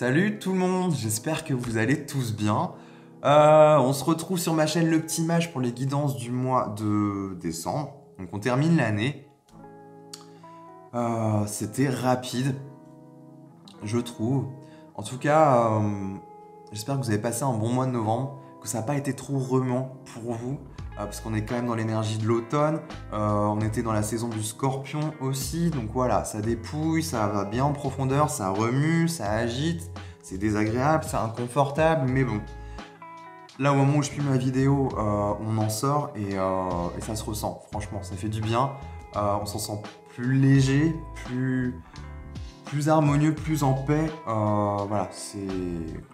Salut tout le monde, j'espère que vous allez tous bien. On se retrouve sur ma chaîne Le Petit Mage pour les guidances du mois de décembre. Donc on termine l'année. C'était rapide, je trouve. En tout cas, j'espère que vous avez passé un bon mois de novembre, que ça n'a pas été trop remuant pour vous, parce qu'on est quand même dans l'énergie de l'automne. On était dans la saison du Scorpion aussi, donc voilà, ça dépouille, ça va bien en profondeur, ça remue, ça agite, c'est désagréable, c'est inconfortable, mais bon. Là, au moment où je filme la vidéo, on en sort et ça se ressent, franchement, ça fait du bien. On s'en sent plus léger, plus harmonieux, plus en paix. Voilà, c'est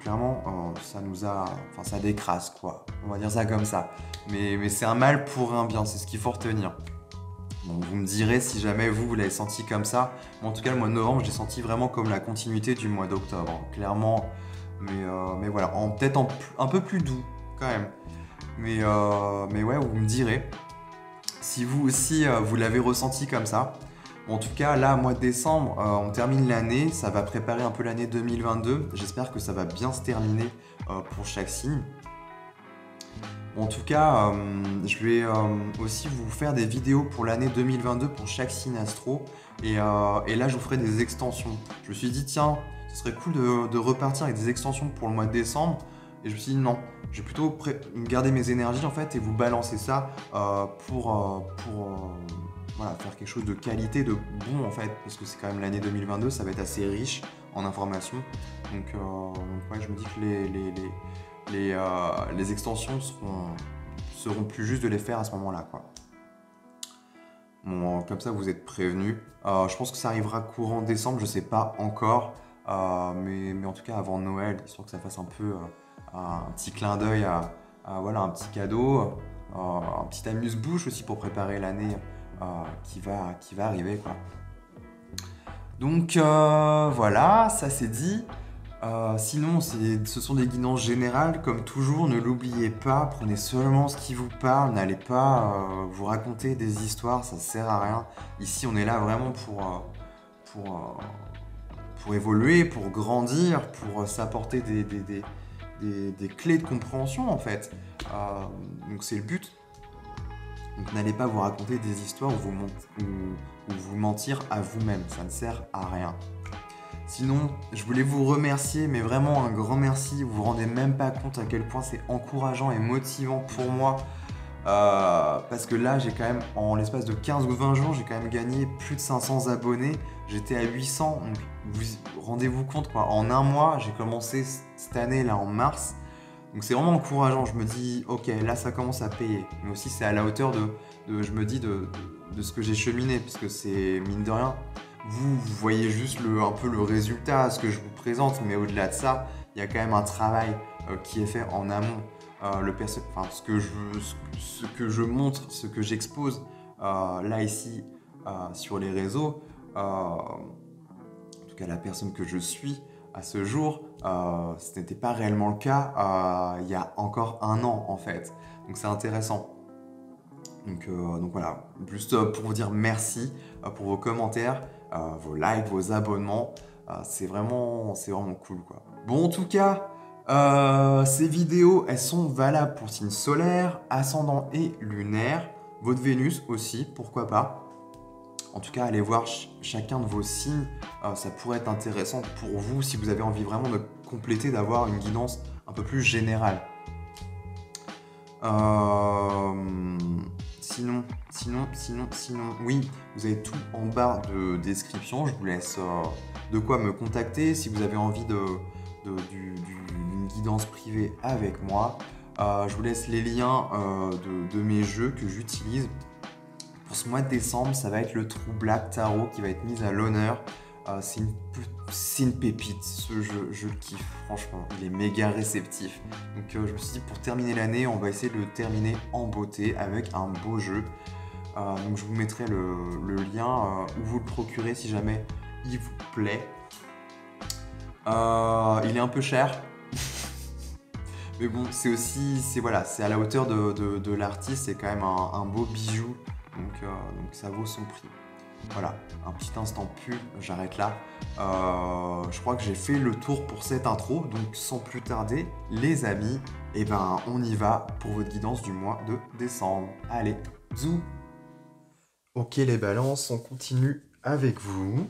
clairement, ça nous a, enfin, ça décrase quoi. On va dire ça comme ça. Mais c'est un mal pour un bien, c'est ce qu'il faut retenir. Donc vous me direz si jamais vous l'avez senti comme ça. Moi, en tout cas, le mois de novembre, je l'ai senti vraiment comme la continuité du mois d'octobre, clairement. Mais voilà, peut-être un peu plus doux quand même. Mais ouais, vous me direz si vous aussi vous l'avez ressenti comme ça. En tout cas, là, mois de décembre, on termine l'année, ça va préparer un peu l'année 2022. J'espère que ça va bien se terminer pour chaque signe. En tout cas, je vais aussi vous faire des vidéos pour l'année 2022 pour chaque signe astro. Et là, je vous ferai des extensions. Je me suis dit, tiens, ce serait cool de repartir avec des extensions pour le mois de décembre. Et je me suis dit, non, je vais plutôt garder mes énergies en fait et vous balancer ça pour voilà, faire quelque chose de qualité, de bon en fait, parce que c'est quand même l'année 2022, ça va être assez riche en informations. Donc ouais, je me dis que les extensions seront plus justes de les faire à ce moment-là, quoi. Bon, comme ça, vous êtes prévenus. Je pense que ça arrivera courant décembre, je sais pas encore, mais en tout cas avant Noël, histoire que ça fasse un peu un petit clin d'œil voilà, un petit cadeau, un petit amuse-bouche aussi pour préparer l'année qui va arriver, quoi. Donc voilà, ça c'est dit. Sinon, ce sont des guidances générales, comme toujours, ne l'oubliez pas, prenez seulement ce qui vous parle, n'allez pas vous raconter des histoires, ça sert à rien. Ici, on est là vraiment pour évoluer, pour grandir, pour s'apporter des clés de compréhension en fait. Donc c'est le but. Donc n'allez pas vous raconter des histoires ou vous mentir à vous-même, ça ne sert à rien. Sinon, je voulais vous remercier, mais vraiment un grand merci. Vous vous rendez même pas compte à quel point c'est encourageant et motivant pour moi. Parce que là, j'ai quand même, en l'espace de 15 ou 20 jours, j'ai quand même gagné plus de 500 abonnés. J'étais à 800, donc rendez-vous compte, quoi. En un mois, j'ai commencé cette année, là, en mars. Donc c'est vraiment encourageant. Je me dis, ok, là, ça commence à payer. Mais aussi, c'est à la hauteur je me dis, de ce que j'ai cheminé, puisque c'est, mine de rien, vous voyez juste un peu le résultat, ce que je vous présente, mais au-delà de ça, il y a quand même un travail qui est fait en amont. Ce que je montre, ce que j'expose là ici sur les réseaux, en tout cas la personne que je suis à ce jour, ce n'était pas réellement le cas il y a encore un an en fait. Donc c'est intéressant. Donc voilà, juste pour vous dire merci pour vos commentaires, vos likes, vos abonnements. C'est vraiment cool, quoi. Bon, en tout cas, ces vidéos, elles sont valables pour signes solaires, ascendant et lunaire. Votre Vénus aussi, pourquoi pas. En tout cas, allez voir chacun de vos signes. Ça pourrait être intéressant pour vous si vous avez envie vraiment de compléter, d'avoir une guidance un peu plus générale. Sinon, oui, vous avez tout en barre de description. Je vous laisse de quoi me contacter si vous avez envie d'une guidance privée avec moi. Je vous laisse les liens de mes jeux que j'utilise. Pour ce mois de décembre, ça va être le True Black Tarot qui va être mis à l'honneur. C'est une pépite, ce jeu, je le kiffe, franchement, il est méga réceptif. Donc je me suis dit, pour terminer l'année, on va essayer de le terminer en beauté avec un beau jeu. Donc je vous mettrai le lien où vous le procurez si jamais il vous plaît. Il est un peu cher, mais bon, c'est à la hauteur de l'artiste, c'est quand même un beau bijou, donc ça vaut son prix. Voilà, un petit instant pub, j'arrête là. je crois que j'ai fait le tour pour cette intro, donc sans plus tarder, les amis, eh ben, on y va pour votre guidance du mois de décembre. Allez, zou! Ok les balances, on continue avec vous.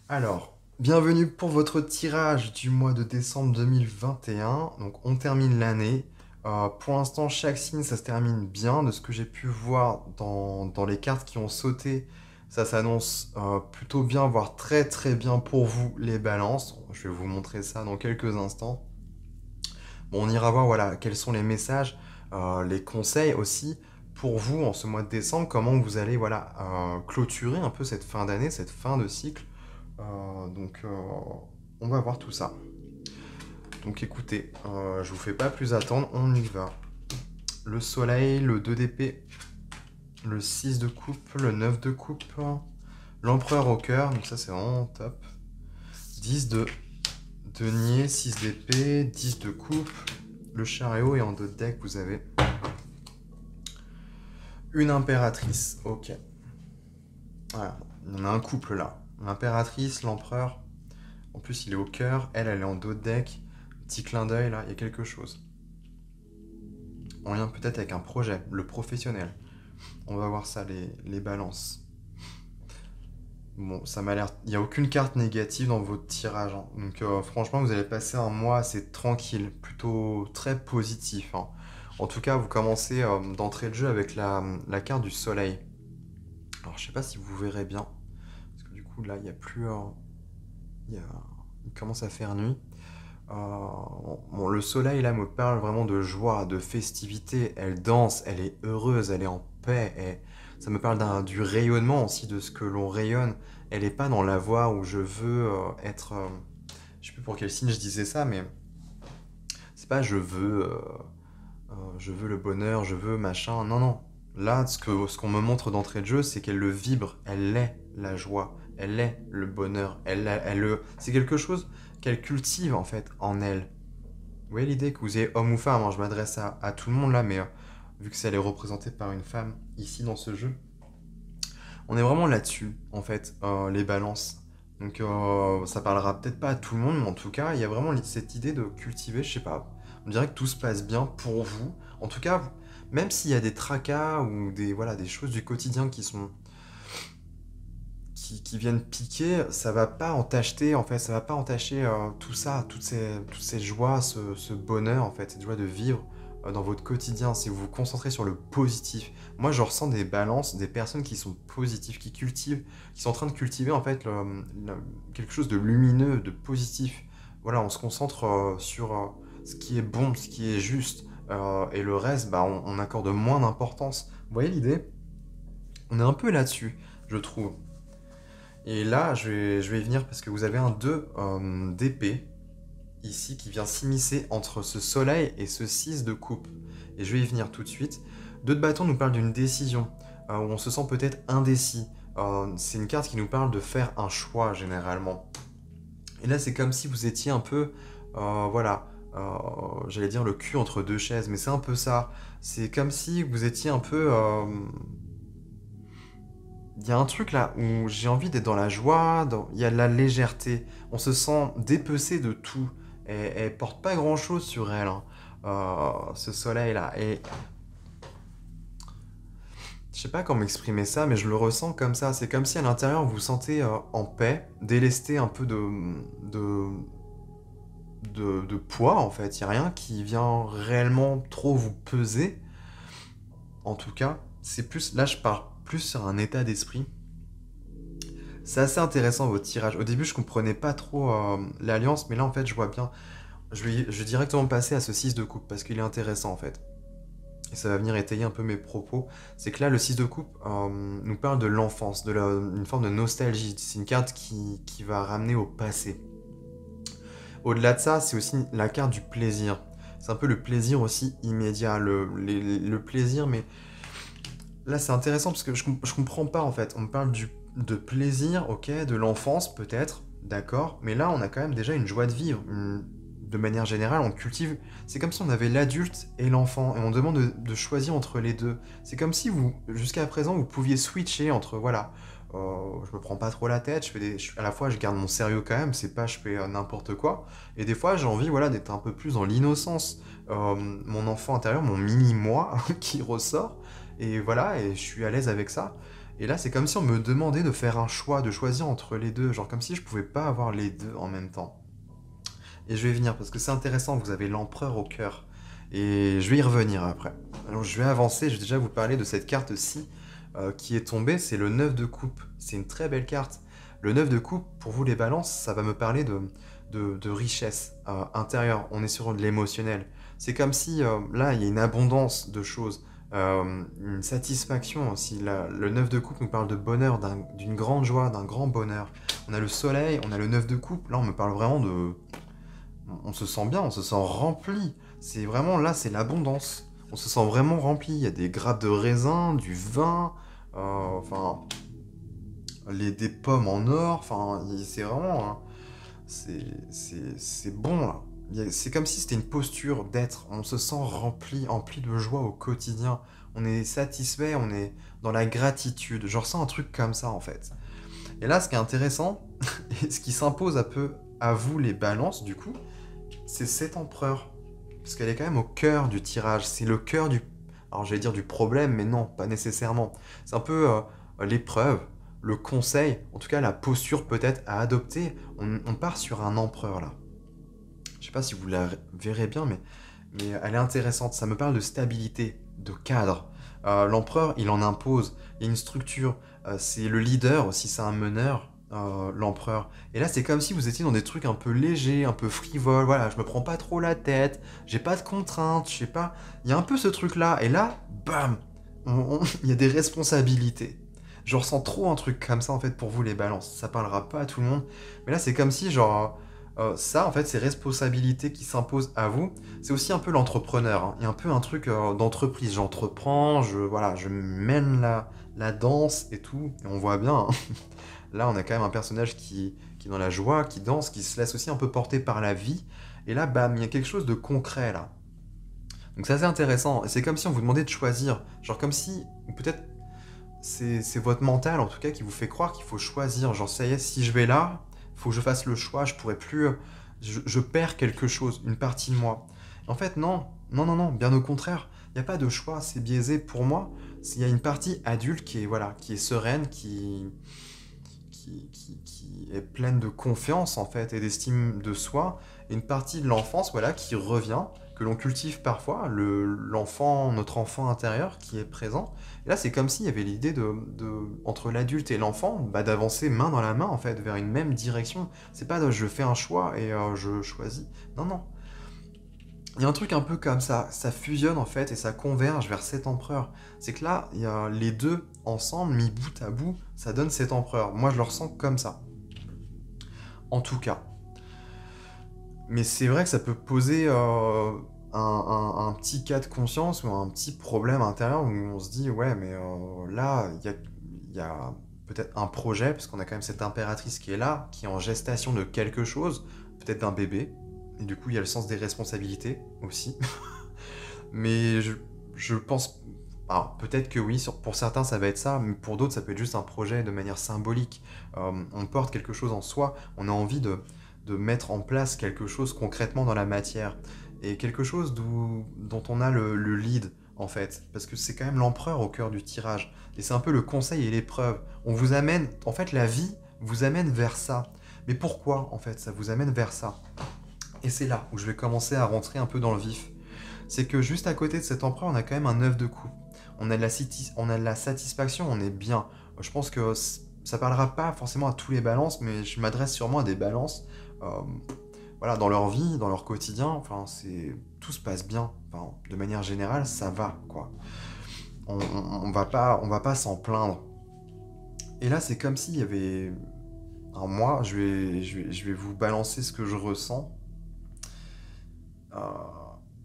Alors, bienvenue pour votre tirage du mois de décembre 2021. Donc on termine l'année. Pour l'instant, chaque signe, ça se termine bien. De ce que j'ai pu voir dans les cartes qui ont sauté, ça s'annonce plutôt bien, voire très très bien pour vous les balances. Je vais vous montrer ça dans quelques instants. Bon, on ira voir voilà, quels sont les messages, les conseils aussi pour vous en ce mois de décembre, comment vous allez voilà, clôturer un peu cette fin d'année, cette fin de cycle. Donc on va voir tout ça. Donc écoutez, je vous fais pas plus attendre, on y va. Le soleil, le 2 d'épée, le 6 de coupe, le 9 de coupe, l'empereur au cœur, donc ça c'est vraiment top. 10 de denier, 6 d'épée, 10 de coupe, le chariot et en dos de deck vous avez une impératrice, ok. Voilà, il y en a un couple là. L'impératrice, l'empereur, en plus il est au cœur, elle est en dos de deck. Petit clin d'œil là, il y a quelque chose. En lien peut-être avec un projet, le professionnel. On va voir ça, les balances. Bon, ça m'a l'air... Il n'y a aucune carte négative dans votre tirage. Hein. Donc franchement, vous allez passer un mois assez tranquille, plutôt très positif. Hein. En tout cas, vous commencez d'entrée de jeu avec la carte du soleil. Alors, je sais pas si vous verrez bien. Parce que du coup, là, il n'y a plus... Il commence à faire nuit. Bon, le soleil là me parle vraiment de joie, de festivité. Elle danse, elle est heureuse, elle est en paix. Ça me parle du rayonnement aussi, de ce que l'on rayonne. Elle n'est pas dans la voie où je veux être. Je sais plus pour quel signe je disais ça, mais c'est pas je veux le bonheur, je veux machin. Non, non. Là, ce qu'on me montre d'entrée de jeu, c'est qu'elle le vibre, elle est la joie, elle est le bonheur, c'est quelque chose qu'elle cultive en fait en elle. Vous voyez l'idée que vous ayez homme ou femme, hein, je m'adresse à tout le monde là, mais vu que ça est représenté par une femme ici dans ce jeu, on est vraiment là-dessus en fait, les balances. Donc ça parlera peut-être pas à tout le monde, mais en tout cas, il y a vraiment cette idée de cultiver, je sais pas, on dirait que tout se passe bien pour vous. En tout cas, même s'il y a des tracas ou des choses du quotidien qui viennent piquer, ça va pas entacher en fait, ça va pas entacher tout ça, toutes ces joies, ce bonheur en fait, cette joie de vivre dans votre quotidien, si vous vous concentrez sur le positif. Moi je ressens des balances, des personnes qui sont positives, qui sont en train de cultiver en fait quelque chose de lumineux, de positif. Voilà, on se concentre sur ce qui est bon, ce qui est juste, et le reste, bah, on accorde moins d'importance. Vous voyez l'idée? On est un peu là-dessus, je trouve. Et là, je vais y venir parce que vous avez un 2 d'épée, ici, qui vient s'immiscer entre ce soleil et ce 6 de coupe. Et je vais y venir tout de suite. 2 de bâton nous parle d'une décision, où on se sent peut-être indécis. C'est une carte qui nous parle de faire un choix, généralement. Et là, c'est comme si vous étiez un peu, j'allais dire le cul entre deux chaises, mais c'est un peu ça. C'est comme si vous étiez un peu... Il y a un truc là où j'ai envie d'être dans la joie, il y a de la légèreté. On se sent dépecé de tout. Et elle porte pas grand chose sur elle, hein, ce soleil là. Et je sais pas comment exprimer ça, mais je le ressens comme ça. C'est comme si à l'intérieur vous vous sentez en paix, délesté un peu de poids en fait. Il n'y a rien qui vient réellement trop vous peser. En tout cas, c'est plus. Là, je pars plus sur un état d'esprit. C'est assez intéressant votre tirage. Au début, je comprenais pas trop l'alliance, mais là, en fait, je vois bien. Je vais directement passer à ce 6 de coupe parce qu'il est intéressant en fait. Et ça va venir étayer un peu mes propos. C'est que là, le 6 de coupe nous parle de l'enfance, une forme de nostalgie. C'est une carte qui va ramener au passé. Au-delà de ça, c'est aussi la carte du plaisir. C'est un peu le plaisir aussi immédiat, le plaisir, mais là c'est intéressant parce que je comprends pas en fait. On me parle de plaisir, ok, de l'enfance peut-être, d'accord, mais là on a quand même déjà une joie de vivre. De manière générale, on cultive. C'est comme si on avait l'adulte et l'enfant et on demande de choisir entre les deux. C'est comme si vous, jusqu'à présent, vous pouviez switcher entre voilà je me prends pas trop la tête, à la fois je garde mon sérieux quand même, c'est pas je fais n'importe quoi. Et des fois j'ai envie voilà, d'être un peu plus dans l'innocence. Mon enfant intérieur, mon mini-moi qui ressort. Et voilà, et je suis à l'aise avec ça. Et là c'est comme si on me demandait de faire un choix, de choisir entre les deux. Genre comme si je pouvais pas avoir les deux en même temps. Et je vais venir parce que c'est intéressant, vous avez l'empereur au cœur. Et je vais y revenir après. Alors je vais avancer, je vais déjà vous parler de cette carte-ci qui est tombée, c'est le 9 de coupe. C'est une très belle carte. Le 9 de coupe, pour vous les balances, ça va me parler de richesse intérieure. On est sur de l'émotionnel. C'est comme si là, il y a une abondance de choses. Une satisfaction aussi. Le 9 de coupe nous parle de bonheur, d'une grande joie, d'un grand bonheur. On a le soleil, on a le 9 de coupe. Là, on me parle vraiment de on se sent bien, on se sent rempli. C'est vraiment là, c'est l'abondance. On se sent vraiment rempli. Il y a des grappes de raisin, du vin, enfin, des pommes en or. Enfin, c'est vraiment, hein, c'est bon là. C'est comme si c'était une posture d'être. On se sent rempli, empli de joie au quotidien. On est satisfait, on est dans la gratitude. Je ressens un truc comme ça en fait. Et là, ce qui est intéressant, et ce qui s'impose un peu à vous les balances du coup, c'est cet empereur. Parce qu'elle est quand même au cœur du tirage. C'est le cœur du... Alors j'allais dire du problème, mais non, pas nécessairement. C'est un peu l'épreuve, le conseil, en tout cas la posture peut-être à adopter. On part sur un empereur là. Je sais pas si vous la verrez bien, mais elle est intéressante. Ça me parle de stabilité, de cadre. L'empereur, il en impose. Il y a une structure. C'est le leader aussi, c'est un meneur, l'empereur. Et là, c'est comme si vous étiez dans des trucs un peu légers, un peu frivoles. Voilà, je me prends pas trop la tête. J'ai pas de contraintes. Je sais pas. Il y a un peu ce truc-là. Et là, bam, il y a des responsabilités. Je ressens trop un truc comme ça en fait pour vous les balances. Ça parlera pas à tout le monde. Mais là, c'est comme si genre ça, en fait, ces responsabilités qui s'imposent à vous, c'est aussi un peu l'entrepreneur, hein. Il y a un peu un truc d'entreprise. J'entreprends, voilà, je mène la danse et tout. Et on voit bien, hein. Là, on a quand même un personnage qui est dans la joie, qui danse, qui se laisse aussi un peu porter par la vie. Et là, bam, il y a quelque chose de concret, là. Donc c'est assez intéressant. Et c'est comme si on vous demandait de choisir. Genre comme si, peut-être, c'est votre mental, en tout cas, qui vous fait croire qu'il faut choisir. Genre, ça y est, si je vais là, il faut que je fasse le choix, je pourrais plus... je perds quelque chose, une partie de moi. En fait, non, non, non, non, bien au contraire. Il n'y a pas de choix, c'est biaisé pour moi. Il y a une partie adulte qui est, voilà, qui est sereine, qui est pleine de confiance, en fait, et d'estime de soi. Et une partie de l'enfance, voilà, qui revient, que l'on cultive parfois, l'enfant, notre enfant intérieur qui est présent. Et là, c'est comme s'il y avait l'idée entre l'adulte et l'enfant, bah, d'avancer main dans la main, en fait, vers une même direction. C'est pas je fais un choix et je choisis. Non, non. Il y a un truc un peu comme ça fusionne en fait et ça converge vers cet empereur. C'est que là, il y a les deux ensemble, mis bout à bout, ça donne cet empereur. Moi, je le ressens comme ça. En tout cas. Mais c'est vrai que ça peut poser un petit cas de conscience ou un petit problème intérieur où on se dit, ouais, mais là, il y a peut-être un projet, parce qu'on a quand même cette impératrice qui est là, qui est en gestation de quelque chose, peut-être d'un bébé. Et du coup, il y a le sens des responsabilités aussi. Mais je pense... Alors, peut-être que oui, pour certains ça va être ça, mais pour d'autres ça peut être juste un projet de manière symbolique. On porte quelque chose en soi, on a envie de mettre en place quelque chose concrètement dans la matière. Et quelque chose dont on a le lead, en fait. Parce que c'est quand même l'empereur au cœur du tirage. Et c'est un peu le conseil et l'épreuve. On vous amène... En fait, la vie vous amène vers ça. Mais pourquoi, en fait, ça vous amène vers ça? Et c'est là où je vais commencer à rentrer un peu dans le vif. C'est que juste à côté de cet empereur, on a quand même un 9 de coupe. On a de la satisfaction, on est bien. Je pense que ça parlera pas forcément à tous les balances, mais je m'adresse sûrement à des balances. euh, voilà, dans leur vie, dans leur quotidien, enfin, tout se passe bien. Enfin, de manière générale, ça va, quoi. On va pas s'en plaindre. Et là, c'est comme s'il y avait... Alors moi, je vais vous balancer ce que je ressens. Euh,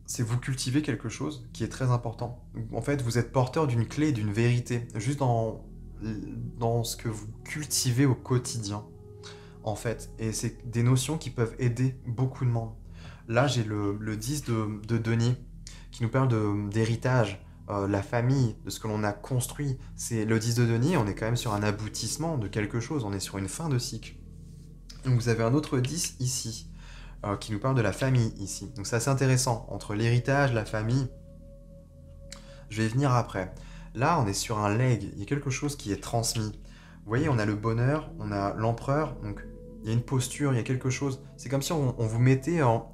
c'est vous cultiver quelque chose qui est très important. En fait, vous êtes porteur d'une clé, d'une vérité, juste dans ce que vous cultivez au quotidien, en fait. Et c'est des notions qui peuvent aider beaucoup de monde. Là, j'ai le 10 de denier qui nous parle d'héritage, la famille, de ce que l'on a construit. C'est le 10 de denier, on est quand même sur un aboutissement de quelque chose, on est sur une fin de cycle. Donc vous avez un autre 10 ici, qui nous parle de la famille ici. Donc c'est assez intéressant, entre l'héritage, la famille, je vais y venir après. Là, on est sur un leg, il y a quelque chose qui est transmis. Vous voyez, on a le bonheur, on a l'empereur, donc il y a une posture, il y a quelque chose. C'est comme si on vous mettait en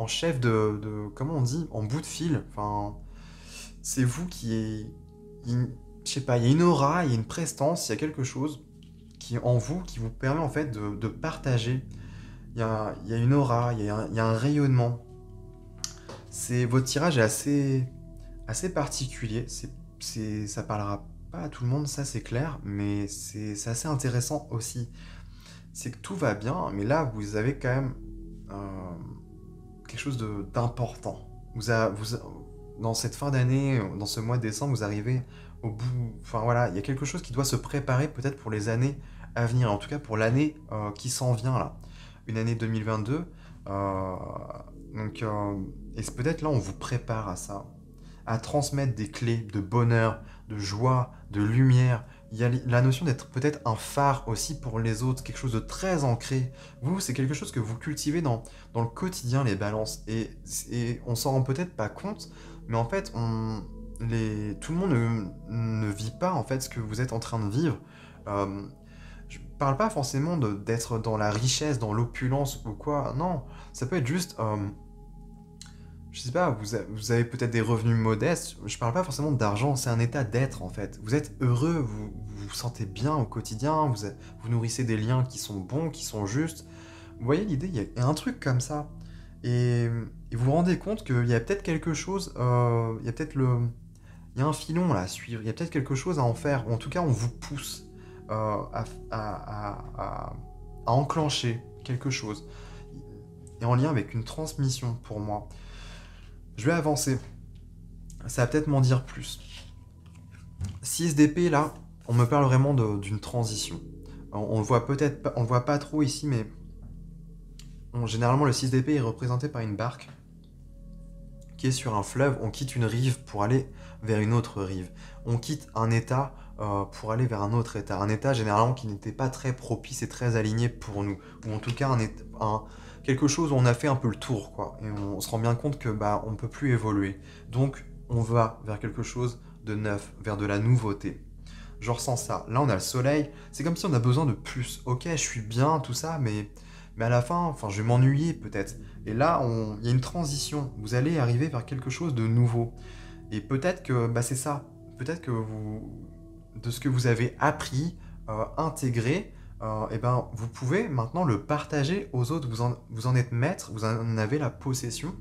chef comment on dit, en bout de fil. Enfin, c'est vous qui est, je sais pas, il y a une aura, il y a une prestance, il y a quelque chose qui est en vous, qui vous permet en fait de partager. Il y a une aura, il y a un rayonnement. Votre tirage est assez particulier. Ça parlera pas à tout le monde, ça c'est clair, mais c'est assez intéressant aussi. C'est que tout va bien, mais là vous avez quand même quelque chose d'important. Dans cette fin d'année, dans ce mois de décembre, vous arrivez au bout. Enfin voilà, il y a quelque chose qui doit se préparer peut-être pour les années à venir, en tout cas pour l'année qui s'en vient là. Une année 2022. Et c'est peut-être là on vous prépare à ça, à transmettre des clés de bonheur, de joie, de lumière. Il y a la notion d'être peut-être un phare aussi pour les autres, quelque chose de très ancré. Vous, c'est quelque chose que vous cultivez dans le quotidien, les balances. Et on s'en rend peut-être pas compte, mais en fait, tout le monde ne vit pas en fait ce que vous êtes en train de vivre. Je parle pas forcément d'être dans la richesse, dans l'opulence ou quoi. Non, ça peut être juste je sais pas, vous avez peut-être des revenus modestes, je parle pas forcément d'argent, c'est un état d'être en fait. Vous êtes heureux, vous sentez bien au quotidien, vous nourrissez des liens qui sont bons, qui sont justes. Vous voyez l'idée, il y a un truc comme ça. Et vous vous rendez compte qu'il y a peut-être quelque chose, il y a un filon là à suivre, il y a peut-être quelque chose à en faire, ou en tout cas on vous pousse à enclencher quelque chose. Et en lien avec une transmission pour moi. Je vais avancer. Ça va peut-être m'en dire plus. 6 d'épée, là, on me parle vraiment d'une transition. On le voit peut-être pas, on le voit pas trop ici, mais généralement le 6 d'épée est représenté par une barque qui est sur un fleuve. On quitte une rive pour aller vers une autre rive. On quitte un état pour aller vers un autre état. Un état généralement qui n'était pas très propice et très aligné pour nous. Ou en tout cas quelque chose où on a fait un peu le tour, quoi. Et on se rend bien compte que on ne peut plus évoluer. Donc on va vers quelque chose de neuf, vers de la nouveauté. Je ressens ça. Là on a le soleil, c'est comme si on a besoin de plus. Ok, je suis bien, tout ça, mais à la fin, je vais m'ennuyer peut-être. Et là, il y a une transition. Vous allez arriver vers quelque chose de nouveau. Et peut-être que c'est ça. Peut-être que de ce que vous avez appris, intégré, vous pouvez maintenant le partager aux autres. Vous en êtes maître, vous en avez la possession.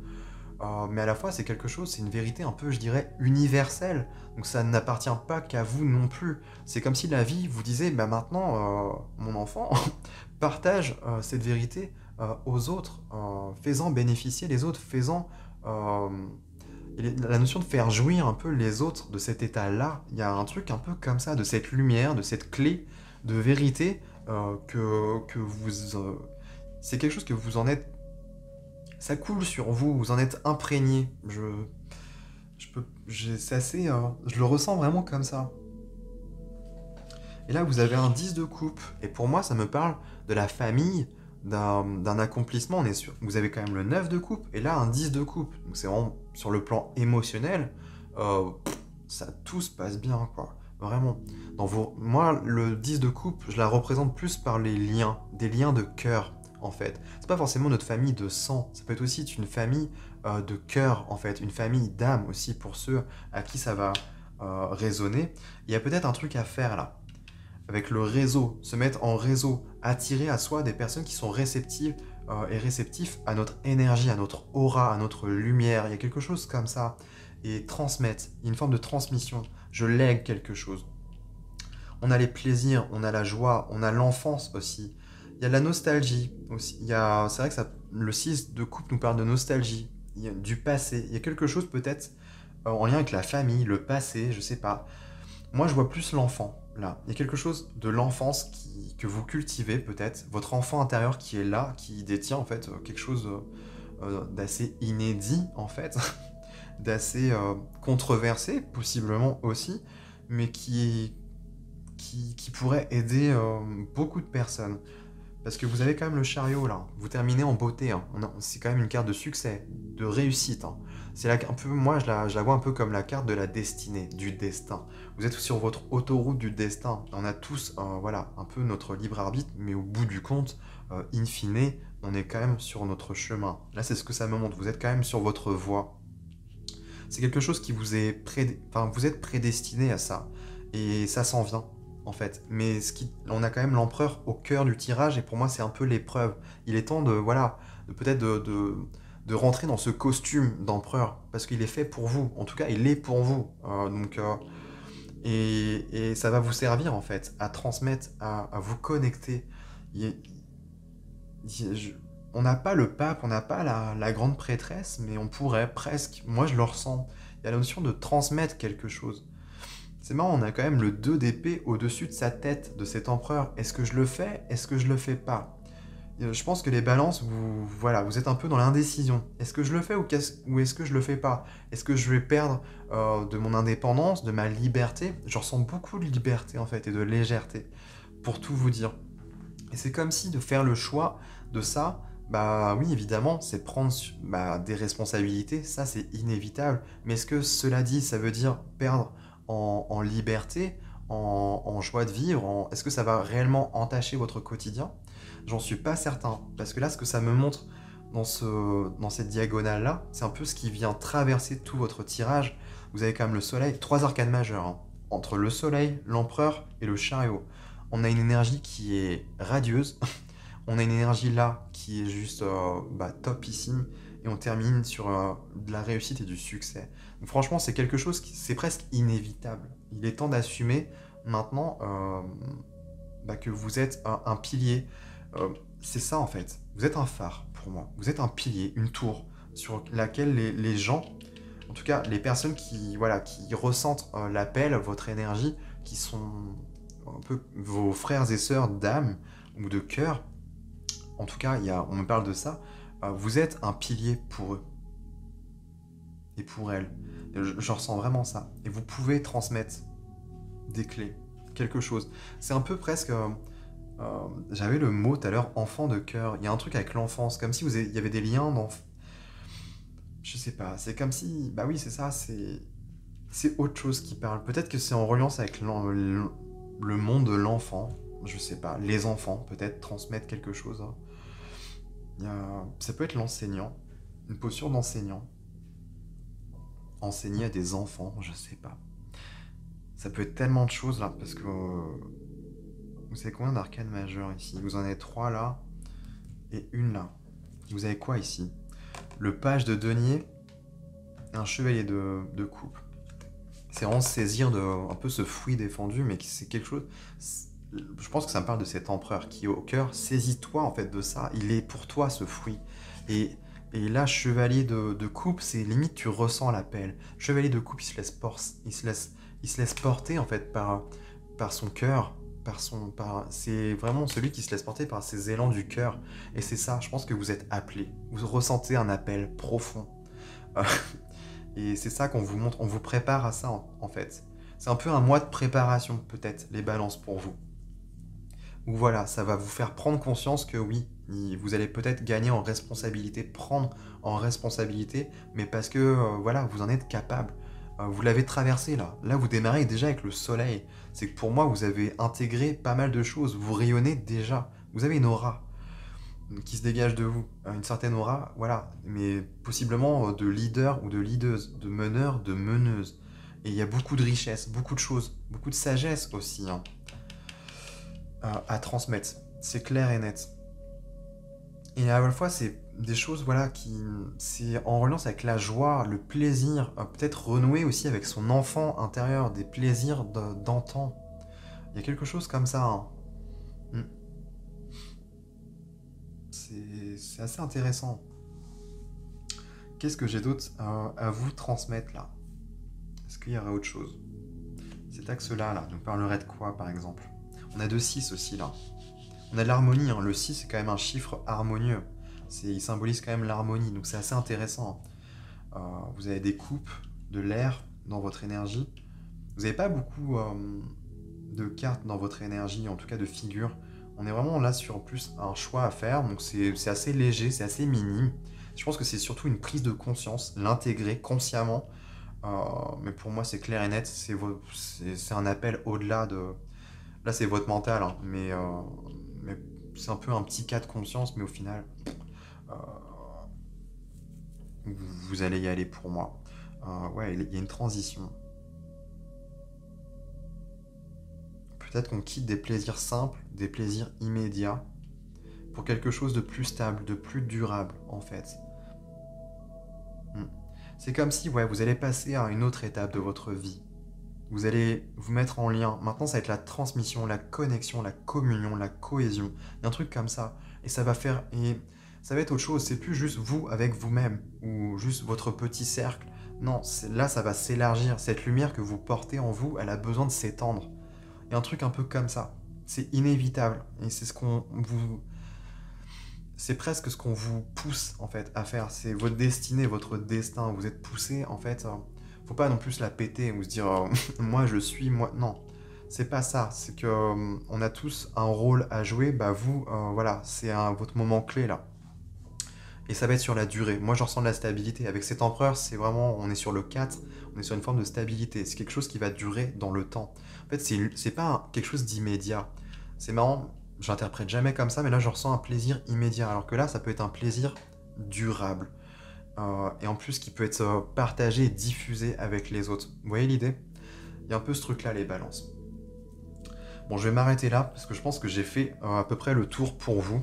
Mais à la fois, c'est quelque chose, c'est une vérité un peu, je dirais, universelle. Donc ça n'appartient pas qu'à vous non plus. C'est comme si la vie vous disait, maintenant, mon enfant, partage cette vérité aux autres, fais-en bénéficier les autres, fais-en... la notion de faire jouir un peu les autres de cet état-là, il y a un truc un peu comme ça, de cette lumière, de cette clé de vérité que vous... c'est quelque chose que vous en êtes... Ça coule sur vous, vous en êtes imprégné. C'est assez... je le ressens vraiment comme ça. Et là, vous avez un 10 de coupe. Et pour moi, ça me parle de la famille, d'un accomplissement. On est sûr. Vous avez quand même le 9 de coupe. Et là, un 10 de coupe. Donc c'est vraiment sur le plan émotionnel. Tout se passe bien, quoi. Vraiment. Moi, le 10 de coupe, je la représente plus par les liens. Des liens de cœur, en fait. C'est pas forcément notre famille de sang. Ça peut être aussi une famille de cœur, en fait. Une famille d'âme aussi, pour ceux à qui ça va résonner. Il y a peut-être un truc à faire, là. Avec le réseau, se mettre en réseau, attirer à soi des personnes qui sont réceptives et réceptifs à notre énergie, à notre aura, à notre lumière. Il y a quelque chose comme ça. Et transmettre, il y a une forme de transmission. Je lègue quelque chose. On a les plaisirs, on a la joie, on a l'enfance aussi. Il y a de la nostalgie aussi. C'est vrai que le 6 de coupe nous parle de nostalgie, il y a du passé. Il y a quelque chose peut-être en lien avec la famille, le passé, je sais pas. Moi, je vois plus l'enfant. Là, il y a quelque chose de l'enfance que vous cultivez peut-être, votre enfant intérieur qui est là, qui détient en fait quelque chose d'assez inédit en fait. d'assez controversé, possiblement aussi, mais qui pourrait aider beaucoup de personnes. Parce que vous avez quand même le chariot là, vous terminez en beauté, hein. C'est quand même une carte de succès, de réussite, hein. C'est là un peu, moi je la vois un peu comme la carte de la destinée, du destin. Vous êtes sur votre autoroute du destin. On a tous voilà, un peu notre libre arbitre, mais au bout du compte, in fine, on est quand même sur notre chemin. Là c'est ce que ça me montre, vous êtes quand même sur votre voie. C'est quelque chose qui vous est enfin, vous êtes prédestiné à ça. Et ça s'en vient, en fait. Mais on a quand même l'empereur au cœur du tirage, et pour moi, c'est un peu l'épreuve. Il est temps de, voilà, peut-être de rentrer dans ce costume d'empereur, parce qu'il est fait pour vous. En tout cas, il est pour vous. Et ça va vous servir, en fait, à transmettre, à vous connecter. Il- on n'a pas le pape, on n'a pas la grande prêtresse, mais on pourrait presque, moi je le ressens, il y a la notion de transmettre quelque chose. C'est marrant, on a quand même le 2 d'épée au-dessus de sa tête, de cet empereur. Est-ce que je le fais? Est-ce que je le fais pas? Je pense que les balances, voilà, vous êtes un peu dans l'indécision. Est-ce que je le fais ou est-ce que je le fais pas? Est-ce que je vais perdre de mon indépendance, de ma liberté? Je ressens beaucoup de liberté en fait et de légèreté, pour tout vous dire. Et c'est comme si de faire le choix de ça, bah oui, évidemment, c'est prendre des responsabilités, ça c'est inévitable. Mais est-ce que cela dit, ça veut dire perdre en liberté, en joie de vivre, est-ce que ça va réellement entacher votre quotidien? J'en suis pas certain. Parce que là, ce que ça me montre dans cette diagonale-là, c'est un peu ce qui vient traverser tout votre tirage. Vous avez quand même le soleil, 3 arcanes majeures, hein. Entre le soleil, l'empereur et le chariot. On a une énergie qui est radieuse. On a une énergie là qui est juste topissime. Et on termine sur de la réussite et du succès. Donc franchement, c'est quelque chose c'est presque inévitable. Il est temps d'assumer maintenant que vous êtes un pilier. C'est ça en fait. Vous êtes un phare pour moi. Vous êtes un pilier, une tour sur laquelle les gens, en tout cas les personnes qui ressentent l'appel, votre énergie, qui sont un peu vos frères et sœurs d'âme ou de cœur. En tout cas, on me parle de ça. Vous êtes un pilier pour eux et pour elles. Je ressens vraiment ça. Et vous pouvez transmettre des clés, quelque chose. C'est un peu presque... j'avais le mot tout à l'heure, enfant de cœur. Il y a un truc avec l'enfance, comme si il y avait des liens d'enfance. Je sais pas, c'est comme si... Bah oui, c'est ça, c'est autre chose qui parle. Peut-être que c'est en reliance avec le monde de l'enfant. Je sais pas, les enfants, peut-être, transmettre quelque chose. Ça peut être l'enseignant, une posture d'enseignant. Enseigner à des enfants, je sais pas. Ça peut être tellement de choses là, parce que... vous savez combien d'arcanes majeures ici? Vous en avez 3 là, et une là. Vous avez quoi ici? Le page de denier, et un chevalier de coupe. C'est vraiment saisir un peu ce fruit défendu, mais c'est quelque chose... Je pense que ça me parle de cet empereur qui est au cœur. Saisis-toi en fait de ça. Il est pour toi ce fruit. Et là, chevalier de coupe, c'est limite tu ressens l'appel. Chevalier de coupe, il se laisse porter en fait par son cœur. C'est vraiment celui qui se laisse porter par ses élans du cœur. Et c'est ça, je pense que vous êtes appelé. Vous ressentez un appel profond. Et c'est ça qu'on vous montre. On vous prépare à ça en fait. C'est un peu un mois de préparation peut-être, les balances pour vous. Donc voilà, ça va vous faire prendre conscience que oui, vous allez peut-être gagner en responsabilité, prendre en responsabilité, mais parce que voilà, vous en êtes capable. Vous l'avez traversé là. Là, vous démarrez déjà avec le soleil. C'est que pour moi, vous avez intégré pas mal de choses. Vous rayonnez déjà. Vous avez une aura qui se dégage de vous. Une certaine aura, voilà, mais possiblement de leader ou de leaduse, de meneur, de meneuse. Et il y a beaucoup de richesse, beaucoup de choses, beaucoup de sagesse aussi, hein, à transmettre. C'est clair et net. Et à la fois, c'est des choses voilà, c'est en relance avec la joie, le plaisir, peut-être renouer aussi avec son enfant intérieur, des plaisirs d'antan. Il y a quelque chose comme ça. Hein. C'est assez intéressant. Qu'est-ce que j'ai d'autre à vous transmettre là? Est-ce qu'il y aurait autre chose? Cet axe-là, là, nous parlerait de quoi par exemple? On a 2-6 aussi là. On a de l'harmonie, hein. Le 6 c'est quand même un chiffre harmonieux. Il symbolise quand même l'harmonie, donc c'est assez intéressant. Vous avez des coupes, de l'air dans votre énergie. Vous n'avez pas beaucoup de cartes dans votre énergie, en tout cas de figures. On est vraiment là sur plus un choix à faire, donc c'est assez léger, c'est assez minime. Je pense que c'est surtout une prise de conscience, l'intégrer consciemment. Mais pour moi, c'est clair et net, c'est un appel au-delà de... Là, c'est votre mental, hein, mais c'est un peu un petit cas de conscience, mais au final, euh, vous allez y aller pour moi. Ouais, il y a une transition. Peut-être qu'on quitte des plaisirs simples, des plaisirs immédiats, pour quelque chose de plus stable, de plus durable, en fait. Hmm. C'est comme si, ouais, vous allez passer à une autre étape de votre vie. Vous allez vous mettre en lien. Maintenant, ça va être la transmission, la connexion, la communion, la cohésion. Il y a un truc comme ça. Et ça va faire... Et ça va être autre chose. C'est plus juste vous avec vous-même ou juste votre petit cercle. Non, là, ça va s'élargir. Cette lumière que vous portez en vous, elle a besoin de s'étendre. Il y a un truc un peu comme ça. C'est inévitable. Et c'est ce qu'on vous... C'est presque ce qu'on vous pousse, en fait, à faire. C'est votre destinée, votre destin. Vous êtes poussé, en fait... Faut pas non plus la péter ou se dire moi je suis, moi... Non, c'est pas ça. C'est que on a tous un rôle à jouer. Bah vous, voilà, c'est votre moment clé, là. Et ça va être sur la durée. Moi, j'en ressens de la stabilité. Avec cet empereur, c'est vraiment... On est sur le 4, on est sur une forme de stabilité. C'est quelque chose qui va durer dans le temps. En fait, c'est pas quelque chose d'immédiat. C'est marrant, j'interprète jamais comme ça, mais là, je ressens un plaisir immédiat. Alors que là, ça peut être un plaisir durable. Et en plus, qui peut être partagé et diffusé avec les autres. Vous voyez l'idée? Il y a un peu ce truc-là, les balances. Bon, je vais m'arrêter là, parce que je pense que j'ai fait à peu près le tour pour vous.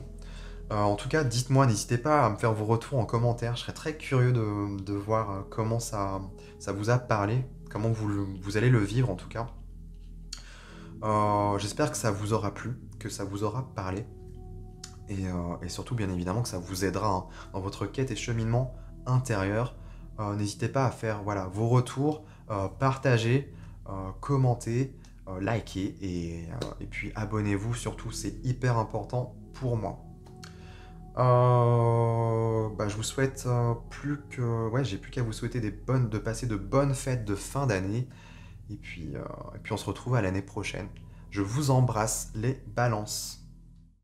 En tout cas, dites-moi, n'hésitez pas à me faire vos retours en commentaire. Je serais très curieux de voir comment ça vous a parlé, comment vous allez le vivre en tout cas. J'espère que ça vous aura plu, que ça vous aura parlé. Et surtout, bien évidemment, que ça vous aidera hein, dans votre quête et cheminement intérieur. N'hésitez pas à faire voilà, vos retours, partager, commenter, liker et puis abonnez-vous surtout, c'est hyper important pour moi. Je vous souhaite j'ai plus qu'à vous souhaiter de passer de bonnes fêtes de fin d'année. Et puis on se retrouve à l'année prochaine. Je vous embrasse les balances.